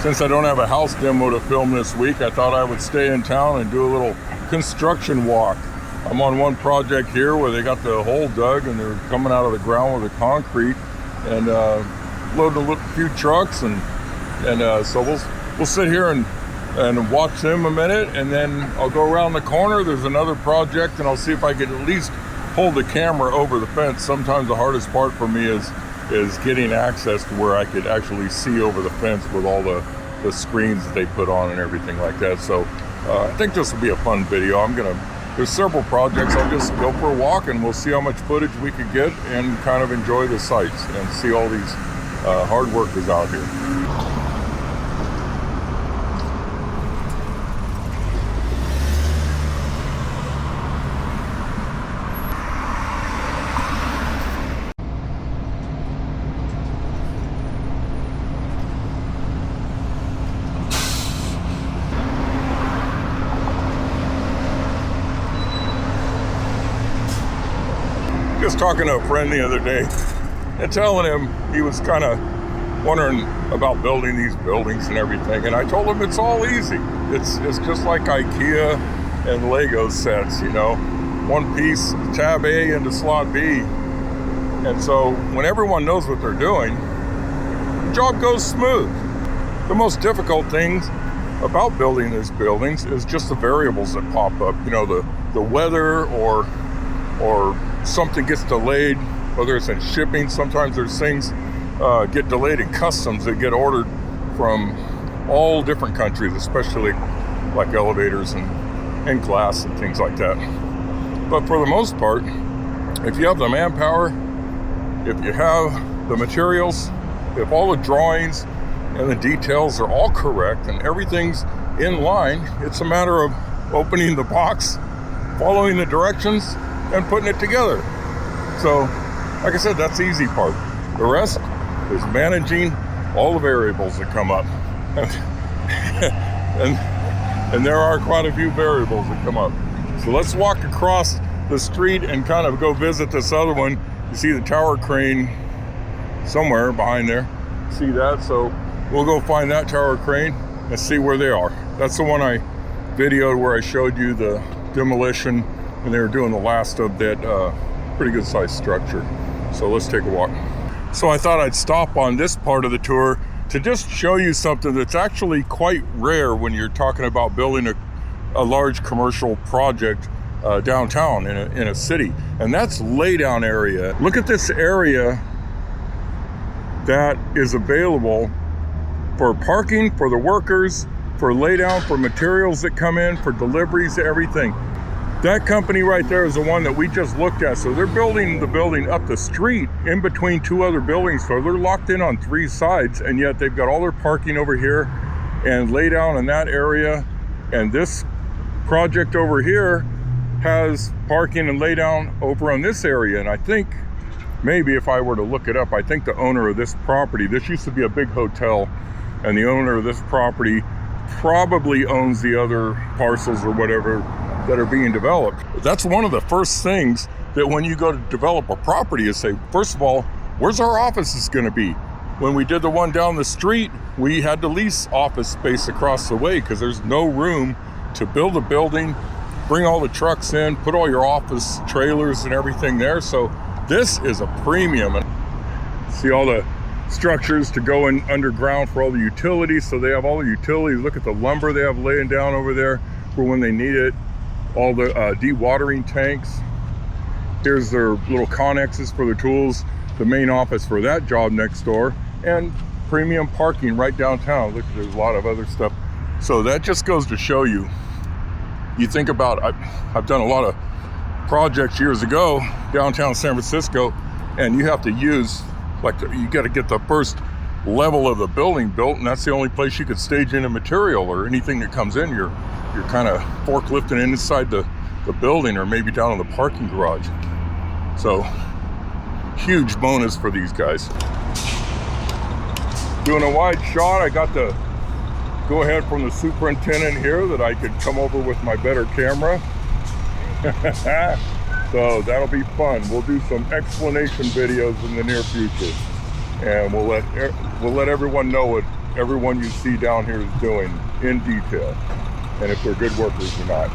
Since I don't have a house demo to film this week, I thought I would stay in town and do a little construction walk. I'm on one project here where they got the hole dug and they're coming out of the ground with the concrete and loading a few trucks, and so we'll sit here and watch them a minute, and then I'll go around the corner. There's another project, and I'll see if I can at least hold the camera over the fence. Sometimes the hardest part for me is getting access to where I could actually see over the fence with all the screens that they put on and everything like that. So I think this will be a fun video. There's several projects. I'll just go for a walk and we'll see how much footage we could get and kind of enjoy the sights and see all these hard workers out here. Just talking to a friend the other day and telling him he was kind of wondering about building these buildings and everything, and I told him it's all easy. It's just like IKEA and Lego sets, you know, one piece, tab A into slot B, and so when everyone knows what they're doing, the job goes smooth. The most difficult things about building these buildings is just the variables that pop up, you know, the weather or something gets delayed, whether it's in shipping. Sometimes there's things get delayed in customs that get ordered from all different countries, especially like elevators and glass and things like that. But for the most part, if you have the manpower, if you have the materials, if all the drawings and the details are all correct and everything's in line, it's a matter of opening the box, following the directions, and putting it together. So, like I said, that's the easy part. The rest is managing all the variables that come up. and there are quite a few variables that come up. So let's walk across the street and kind of go visit this other one. You see the tower crane somewhere behind there. See that? So we'll go find that tower crane and see where they are. That's the one I videoed where I showed you the demolition when they were doing the last of that pretty good sized structure. So let's take a walk. So I thought I'd stop on this part of the tour to just show you something that's actually quite rare when you're talking about building a large commercial project downtown in a city, and that's Laydown area. Look at this area that is available for parking for the workers, for laydown, for materials that come in, for deliveries, everything. That company right there is the one that we just looked at. So they're building the building up the street in between two other buildings. So they're locked in on three sides, and yet they've got all their parking over here and Laydown in that area. And this project over here has parking and Laydown over on this area. And I think maybe if I were to look it up, I think the owner of this property, this used to be a big hotel, and the owner of this property probably owns the other parcels or whatever that are being developed. That's one of the first things that when you go to develop a property is say, first of all, where's our offices going to be? When we did the one down the street, we had to lease office space across the way because there's no room to build a building, bring all the trucks in, put all your office trailers and everything there. So this is a premium. And see all the structures to go in underground for all the utilities. So they have all the utilities. Look at the lumber they have laying down over there for when they need it. All the dewatering tanks. Here's their little connexes for their tools, the main office for that job next door, and premium parking right downtown. Look, there's a lot of other stuff. So that just goes to show you, you think about, I've done a lot of projects years ago downtown San Francisco, and you have to use, you got to get the first level of the building built, and that's the only place you could stage in a material or anything that comes in. You're kind of forklifting inside the building or maybe down in the parking garage. So huge bonus for these guys. Doing a wide shot, I got the go ahead from the superintendent here that I could come over with my better camera. So that'll be fun. We'll do some explanation videos in the near future, and we'll let everyone know everyone you see down here is doing in detail, and if they're good workers or not.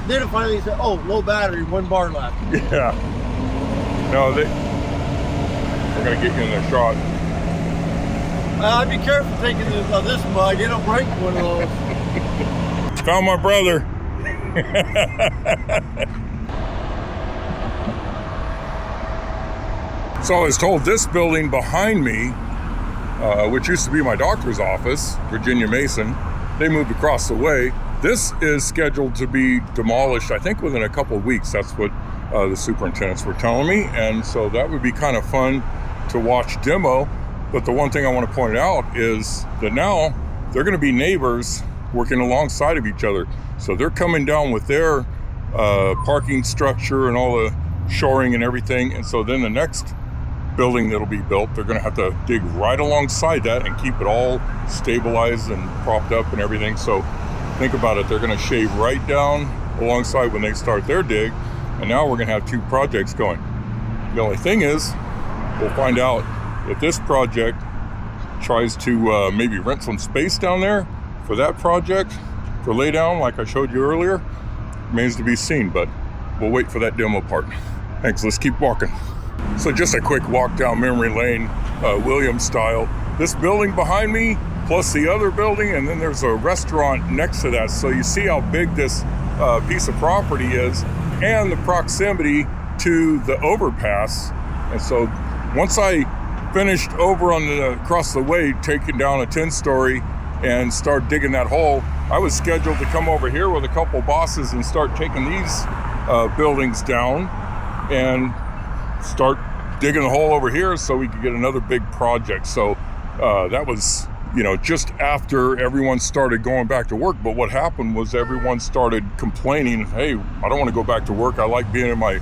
Then it finally said, oh, low battery, 1 bar left. Yeah. No, they're gonna get you in their shot. I'd be careful taking this mug. It'll break one of those. Found my brother. So I was told this building behind me, which used to be my doctor's office, Virginia Mason, they moved across the way. This is scheduled to be demolished, I think, within a couple of weeks. That's what the superintendents were telling me. And so that would be kind of fun to watch demo. But the one thing I want to point out is that now they're going to be neighbors working alongside of each other. So they're coming down with their parking structure and all the shoring and everything. And so then the next building that'll be built, they're going to have to dig right alongside that and keep it all stabilized and propped up and everything. So think about it, they're going to shave right down alongside when they start their dig. And now we're going to have 2 projects going. The only thing is, we'll find out if this project tries to maybe rent some space down there for that project, for Laydown, like I showed you earlier. Remains to be seen, but we'll wait for that demo part. Thanks, let's keep walking. So just a quick walk down memory lane, Williams style. This building behind me, plus the other building, and then there's a restaurant next to that. So you see how big this piece of property is, and the proximity to the overpass. And so once I finished over on the across the way, taking down a 10-story and start digging that hole, I was scheduled to come over here with a couple bosses and start taking these buildings down and start digging the hole over here so we could get another big project. So that was, you know, just after everyone started going back to work. But what happened was everyone started complaining, hey, I don't want to go back to work. I like being in my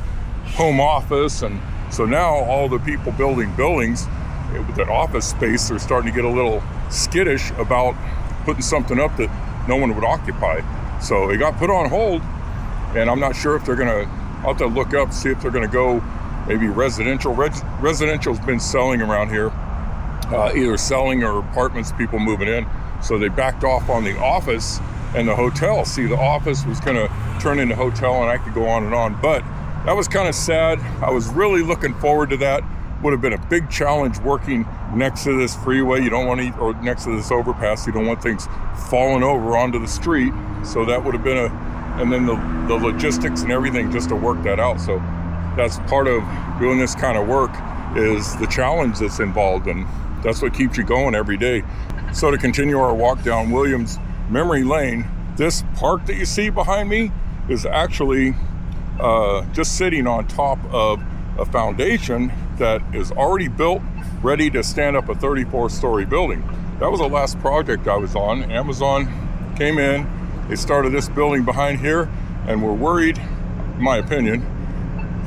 home office. And so now all the people building buildings with that office space, they're starting to get a little skittish about putting something up that no one would occupy. So it got put on hold, and I'm not sure if they're gonna, I'll have to look up, see if they're gonna go maybe residential. Residential's been selling around here, either selling or apartments, people moving in. So they backed off on the office and the hotel. See, the office was gonna turn into hotel, and I could go on and on, but that was kind of sad. I was really looking forward to that. Would have been a big challenge working next to this freeway. You don't want to, or next to this overpass, you don't want things falling over onto the street. So that would have been and then the logistics and everything just to work that out. So that's part of doing this kind of work, is the challenge that's involved, and that's what keeps you going every day. So to continue our walk down Williams Memory Lane, this park that you see behind me is actually just sitting on top of a foundation that is already built, ready to stand up a 34-story building. That was the last project I was on. Amazon came in, they started this building behind here, and were worried, in my opinion,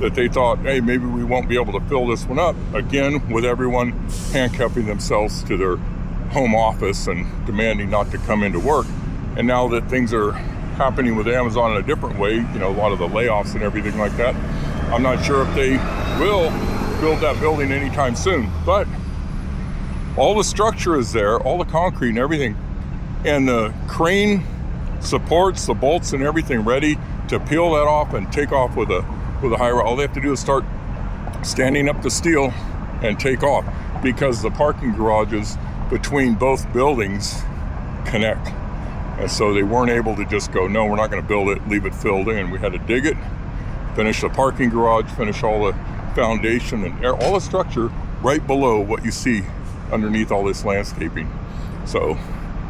that they thought, hey, maybe we won't be able to fill this one up. Again, with everyone handcuffing themselves to their home office and demanding not to come into work. And now that things are happening with Amazon in a different way, you know, a lot of the layoffs and everything like that, I'm not sure if they will build that building anytime soon. But all the structure is there, all the concrete and everything, and the crane supports, the bolts and everything ready to peel that off and take off with a high rod. All they have to do is start standing up the steel and take off, because the parking garages between both buildings connect. And so they weren't able to just go, no, we're not going to build it, leave it filled in. We had to dig it, finish the parking garage, finish all the foundation and all the structure right below what you see underneath all this landscaping. So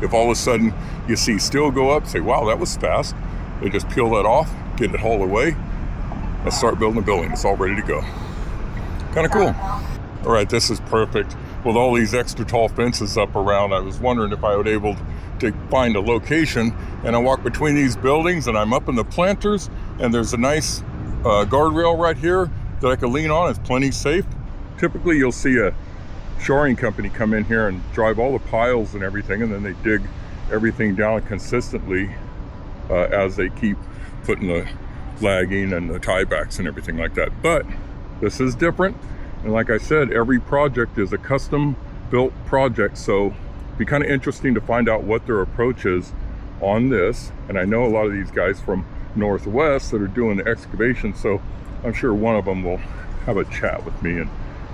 if all of a sudden you see steel go up, say, wow, that was fast. They just peel that off, get it hauled away, and start building the building. It's all ready to go. Kind of cool. All right, this is perfect. With all these extra tall fences up around, I was wondering if I would able to find a location, and I walk between these buildings and I'm up in the planters, and there's a nice guardrail right here that I can lean on. It's plenty safe. Typically you'll see a shoring company come in here and drive all the piles and everything, and then they dig everything down consistently as they keep putting the flagging and the tiebacks and everything like that. But this is different. And like I said, every project is a custom built project, so it'd be kind of interesting to find out what their approach is on this. And I know a lot of these guys from Northwest that are doing the excavation, so I'm sure one of them will have a chat with me and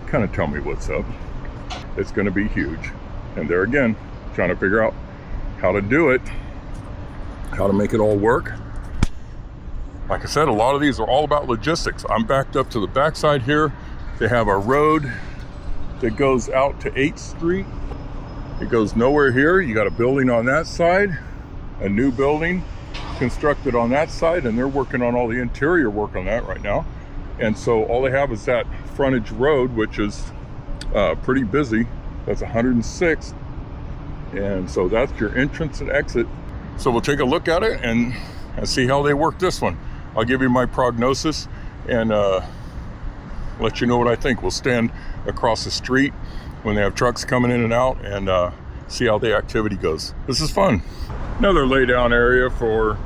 kind of tell me what's up. It's going to be huge. And there again, trying to figure out how to do it, how to make it all work. Like I said, a lot of these are all about logistics. I'm backed up to the backside here. They have a road that goes out to 8th Street. It goes nowhere here. You got a building on that side, a new building constructed on that side, and they're working on all the interior work on that right now. And so all they have is that frontage road, which is pretty busy. That's 106th. And so that's your entrance and exit. So we'll take a look at it and see how they work this one. I'll give you my prognosis and let you know what I think. We'll stand across the street when they have trucks coming in and out and see how the activity goes. This is fun. Another laydown area for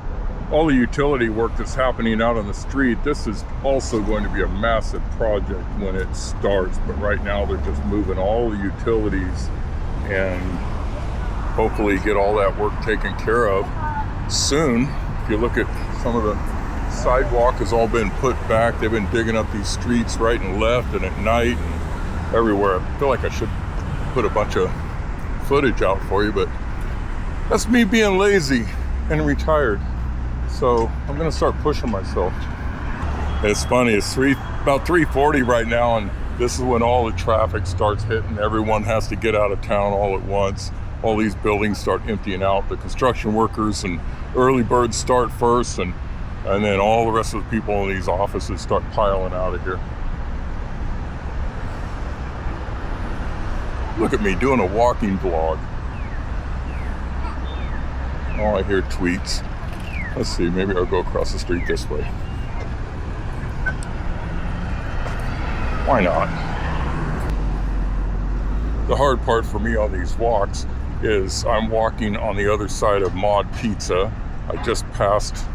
all the utility work that's happening out on the street. This is also going to be a massive project when it starts, but right now they're just moving all the utilities and hopefully get all that work taken care of soon. If you look at some of the sidewalk has all been put back. They've been digging up these streets right and left and at night and everywhere. I feel like I should put a bunch of footage out for you, but that's me being lazy and retired. So I'm gonna start pushing myself. It's funny, it's about 3:40 right now, and this is when all the traffic starts hitting. Everyone has to get out of town all at once. All these buildings start emptying out. The construction workers and early birds start first, and then all the rest of the people in these offices start piling out of here. Look at me doing a walking vlog. Oh, I hear tweets. Let's see, maybe I'll go across the street this way. Why not? The hard part for me on these walks is I'm walking on the other side of Mod Pizza. I just passed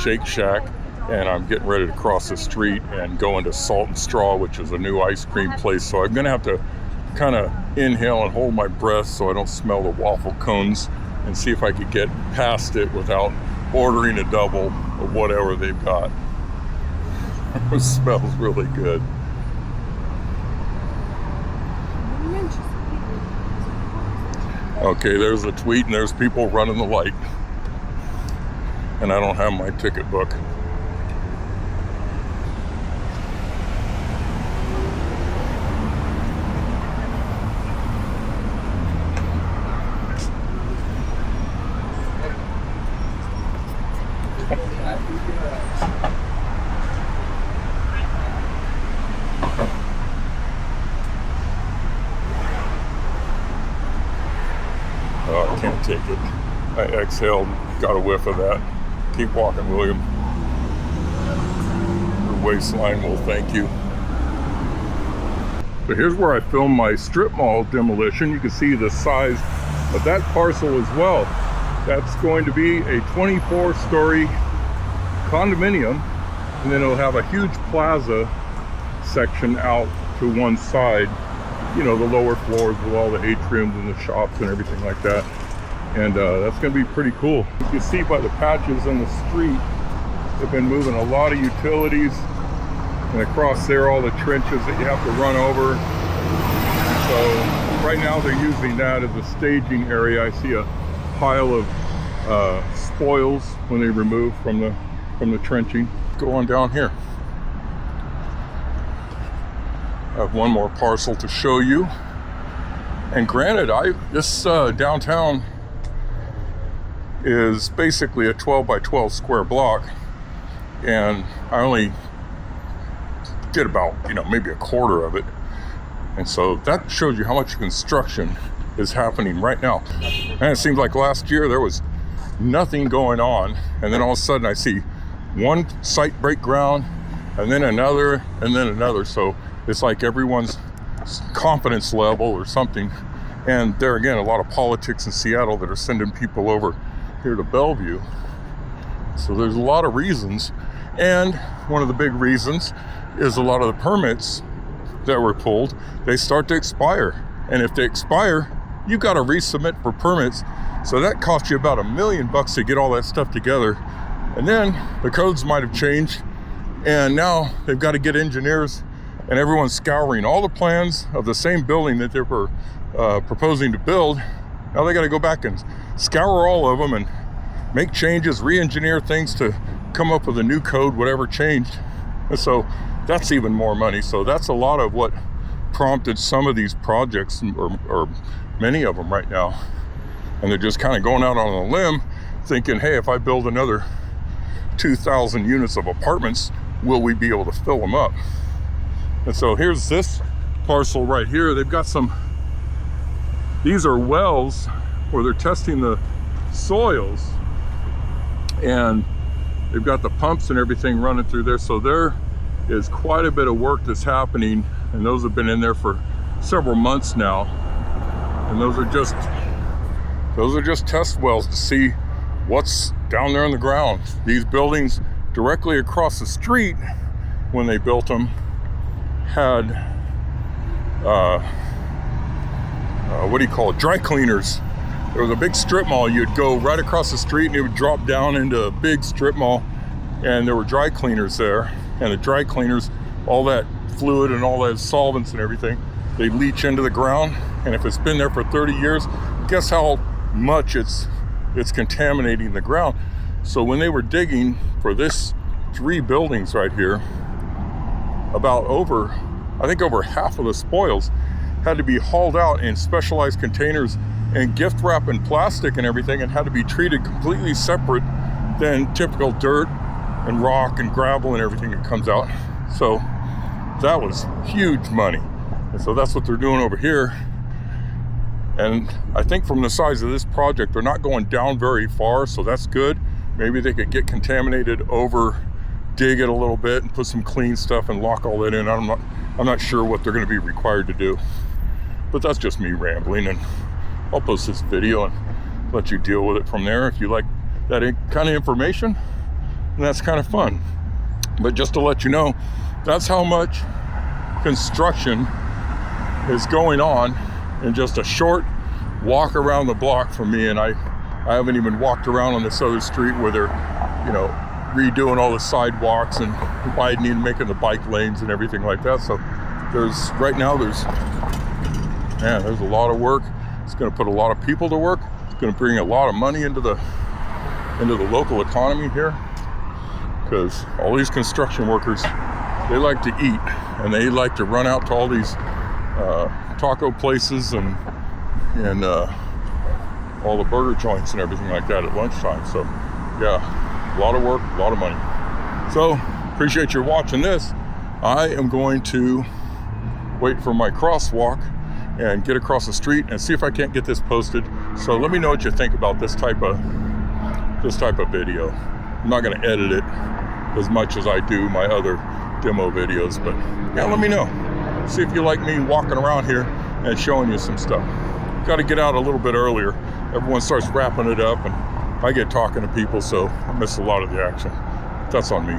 Shake Shack and I'm getting ready to cross the street and go into Salt and Straw, which is a new ice cream place. So I'm gonna have to kind of inhale and hold my breath so I don't smell the waffle cones, and see if I could get past it without ordering a double of whatever they've got. It smells really good. Okay, there's a tweet and there's people running the light. And I don't have my ticket book. Oh, I can't take it. I exhaled, got a whiff of that. Keep walking, William. Your waistline will thank you. So here's where I filmed my strip mall demolition. You can see the size of that parcel as well. That's going to be a 24-story condominium, and then it'll have a huge plaza section out to one side. You know, the lower floors with all the atriums and the shops and everything like that. And that's going to be pretty cool. You can see by the patches in the street, they've been moving a lot of utilities, and across there all the trenches that you have to run over. So right now they're using that as a staging area. I see a pile of spoils when they remove from the trenching. Go on down here. I have one more parcel to show you. And granted, this downtown is basically a 12 by 12 square block, and I only did about, maybe a quarter of it. And so that shows you how much construction is happening right now. And it seems like last year there was nothing going on, and then all of a sudden I see one site break ground, and then another, and then another. So it's like everyone's confidence level or something. And there again, a lot of politics in Seattle that are sending people over here to Bellevue. So there's a lot of reasons. And one of the big reasons is a lot of the permits that were pulled, they start to expire. And if they expire, you got to resubmit for permits. So that cost you about $1 million to get all that stuff together. And then the codes might have changed, and now they've got to get engineers, and everyone's scouring all the plans of the same building that they were proposing to build. Now they got to go back and scour all of them and make changes, re-engineer things to come up with a new code, whatever changed. And so that's even more money. So that's a lot of what prompted some of these projects, or many of them right now. And they're just kind of going out on a limb thinking, hey, if I build another 2,000 units of apartments, will we be able to fill them up? And so here's this parcel right here. They've got these are wells where they're testing the soils, and they've got the pumps and everything running through there. So there is quite a bit of work that's happening, and those have been in there for several months now. And those are just test wells to see what's down there in the ground. These buildings directly across the street, when they built them, had what do you call it, dry cleaners. There was a big strip mall. You'd go right across the street and it would drop down into a big strip mall, and there were dry cleaners there. And the dry cleaners, all that fluid and all that solvents and everything, they leach into the ground. And if it's been there for 30 years, guess how much it's contaminating the ground. So when they were digging for this 3 buildings right here, I think over half of the spoils had to be hauled out in specialized containers and gift wrap and plastic and everything, and had to be treated completely separate than typical dirt and rock and gravel and everything that comes out. So that was huge money. And so that's what they're doing over here. And I think from the size of this project, they're not going down very far, so that's good. Maybe they could get contaminated over, dig it a little bit and put some clean stuff and lock all that in. I'm not sure what they're going to be required to do. But that's just me rambling, and I'll post this video and let you deal with it from there if you like that kind of information. And that's kind of fun. But just to let you know, that's how much construction is going on in just a short walk around the block from me. And I haven't even walked around on this other street where they're, redoing all the sidewalks and widening and making the bike lanes and everything like that. So there's a lot of work. It's going to put a lot of people to work. It's going to bring a lot of money into the local economy here, because all these construction workers, they like to eat, and they like to run out to all these taco places and all the burger joints and everything like that at lunchtime. So yeah, a lot of work, a lot of money. So appreciate you watching this. I am going to wait for my crosswalk and get across the street and see if I can't get this posted. So let me know what you think about this type of video. I'm not going to edit it as much as I do my other demo videos, but yeah, let me know. See if you like me walking around here and showing you some stuff. Got to get out a little bit earlier. Everyone starts wrapping it up, and I get talking to people, so I miss a lot of the action. That's on me.